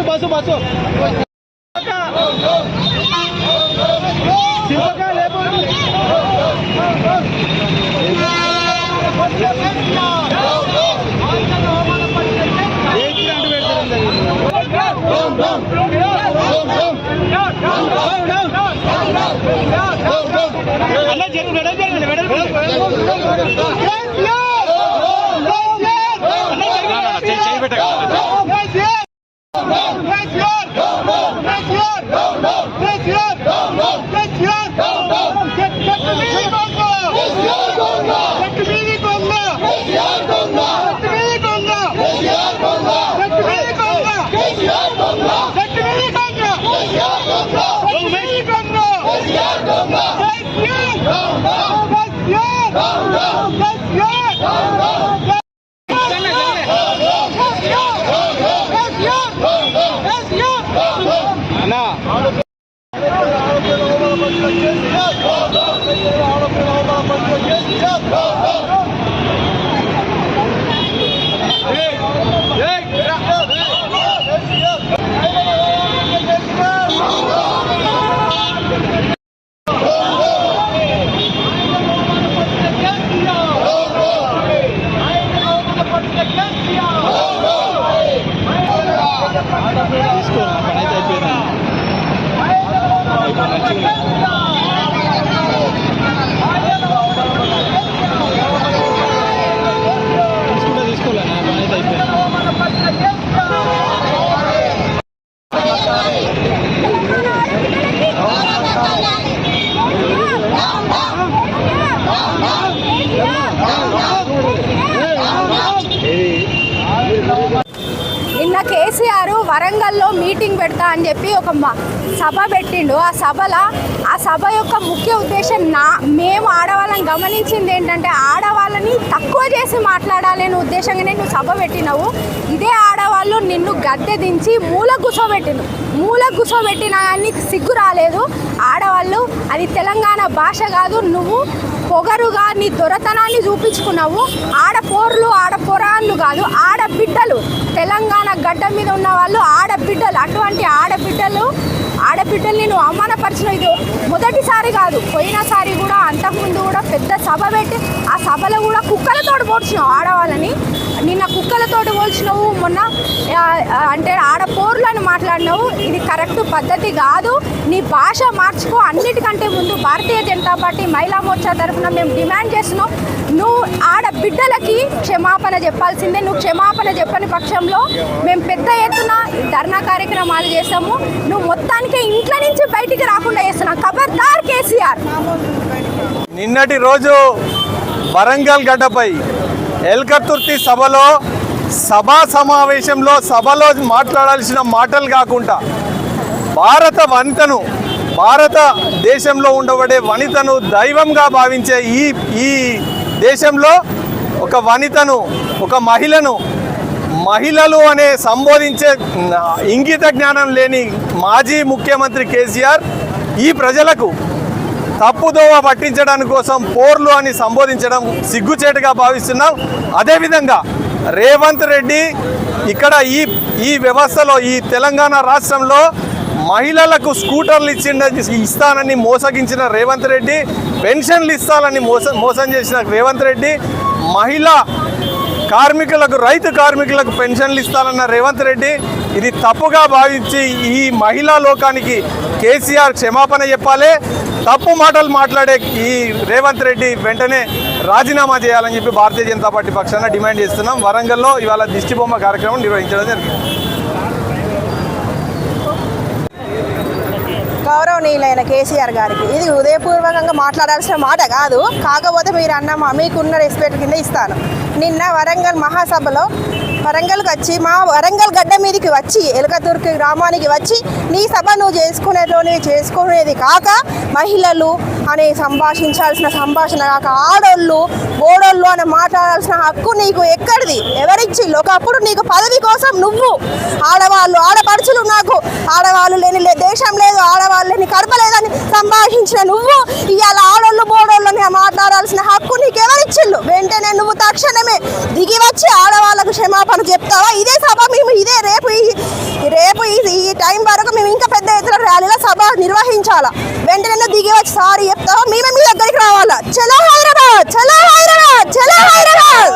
Bus bus నిన్న కేసీఆర్ వరంగల్లో meeting పెడతా అని చెప్పి ఒక సభ పెట్టిండు. ఆ సభ యొక్క ముఖ్య ఉద్దేశం మేము ఆడవాళ్ళని గమనించింది ఏంటంటే ఆడవాళ్ళని తక్కువ చేసి మాట్లాడాలనే ఉద్దేశంగానే నువ్వు సభ పెట్టినావు. ఇదే ఆడవాళ్ళు నిన్ను గద్దె దించి మూల కూర్చోబెట్టినా అని సిగ్గు రాలేదు. ఆడవాళ్ళు అది తెలంగాణ భాష కాదు, నువ్వు పొగరుగా నీ దొరతనాన్ని చూపించుకున్నావు. ఆడపోర్లు ఆడపోరాళ్ళు కాదు, ఆడబిడ్డలు. తెలంగాణ గడ్డ మీద ఉన్న వాళ్ళు ఆడబిడ్డలు. అటువంటి ఆడబిడ్డల్ని నువ్వు అవమానపరిచిన ఇది మొదటిసారి కాదు, పోయినసారి కూడా అంతకుముందు కూడా పెద్ద సభ పెట్టి ఆ సభలో కూడా కుక్కలతోటి పోల్చినావు ఆడవాళ్ళని. నిన్న కుక్కలతోటి పోల్చినావు, మొన్న అంటే ఆడపోర్లను మాట్లాడినావు. ఇది కరెక్ట్ పద్ధతి కాదు. నీ భాష మార్చుకో. అన్నిటికంటే ముందు భారతీయ జనతా పార్టీ మహిళా మోర్చా తరఫున మేము డిమాండ్ చేస్తున్నాం, నువ్వు ఆడబిడ్డలకి క్షమాపణ చెప్పాల్సిందే. నువ్వు క్షమాపణ చెప్పని పక్షంలో మేము పెద్ద ఎత్తున ధర్నా కార్యక్రమాలు చేస్తాము. నువ్వు మొత్తానికి ఇంట్లో నుంచి బయటికి రాకుండా చేస్తున్నావు. ఖబర్దార్ కేసీఆర్. నిన్నటి రోజు వరంగల్ గడ్డపై ఎల్కతుర్తి సభా సమావేశంలో మాట్లాడాల్సిన మాటలు కాకుండా భారతదేశంలో ఉండబడే వనితను దైవంగా భావించే ఈ దేశంలో ఒక మహిళలు అనే సంబోధించే ఇంగిత జ్ఞానం లేని మాజీ ముఖ్యమంత్రి కేసీఆర్ ఈ ప్రజలకు తప్పుదోవ పట్టించడానికి కోసం పోర్లు అని సంబోధించడం సిగ్గుచేటుగా భావిస్తున్నాం. అదేవిధంగా రేవంత్ రెడ్డి ఇక్కడ ఈ వ్యవస్థలో ఈ తెలంగాణ రాష్ట్రంలో మహిళలకు స్కూటర్లు ఇస్తానని మోసగించిన రేవంత్ రెడ్డి, పెన్షన్లు ఇస్తానని మోసం చేసిన రేవంత్ రెడ్డి, రైతు కార్మికులకు పెన్షన్లు ఇస్తానన్న రేవంత్ రెడ్డి, ఇది తప్పుగా భావించి ఈ మహిళా లోకానికి కేసీఆర్ క్షమాపణ చెప్పాలి. తప్పు మాటలు మాట్లాడే ఈ రేవంత్ రెడ్డి వెంటనే రాజీనామా చేయాలని చెప్పి భారతీయ జనతా పార్టీ పక్షాన డిమాండ్ చేస్తున్నాం. వరంగల్లో ఇవాళ దిష్టిబొమ్మ కార్యక్రమం నిర్వహించడం జరిగింది. గౌరవనీయులైన కేసీఆర్ గారికి ఇది హృదయపూర్వకంగా మాట్లాడాల్సిన మాట కాదు. కాకపోతే మీరు మీకున్న రెస్పెక్ట్ కింద ఇస్తాను. నిన్న వరంగల్ మహాసభలో వరంగల్కి వచ్చి మా వరంగల్ గడ్డ మీదకి వచ్చి ఎలకతుర్కి గ్రామానికి వచ్చి నీ సభ నువ్వు చేసుకునేది కాక మహిళలు అనే సంభాషించాల్సిన సంభాషణ కాక ఆడోళ్ళు గోడోళ్ళు అని మాట్లాడాల్సిన హక్కు నీకు ఎక్కడిది? ఎవరిచ్చిళ్ళు? ఒకప్పుడు నీకు పదవి కోసం నువ్వు ఆడవాళ్ళు ఆడపడుచులు నాకు ఆడవాళ్ళు లేని దేశం లేదు, ఆడవాళ్ళు లేని కడప లేదని సంభాషించిన నువ్వు ఇవాళ ఆడోళ్ళు బోడోళ్ళు అని మాట్లాడాల్సిన హక్కు నీకు ఎవరిచ్చిళ్ళు? వెంటనే నువ్వు తక్షణమే దిగి వచ్చి ఆడవాళ్ళకు క్షమాపణ చెప్తావా? ఇదే సభ మేము ఇదే రేపు ఈ టైం వరకు మేము ఇంకా పెద్ద ఎత్తున ర్యాలీలో సభ నిర్వహించాలా. వెంటనే దిగి వచ్చి సారీ చెప్తావా? మేమే మీ దగ్గరికి రావాలా. చలో హైదరాబాద్, చలో హైదరాబాద్, చలో హైదరాబాద్.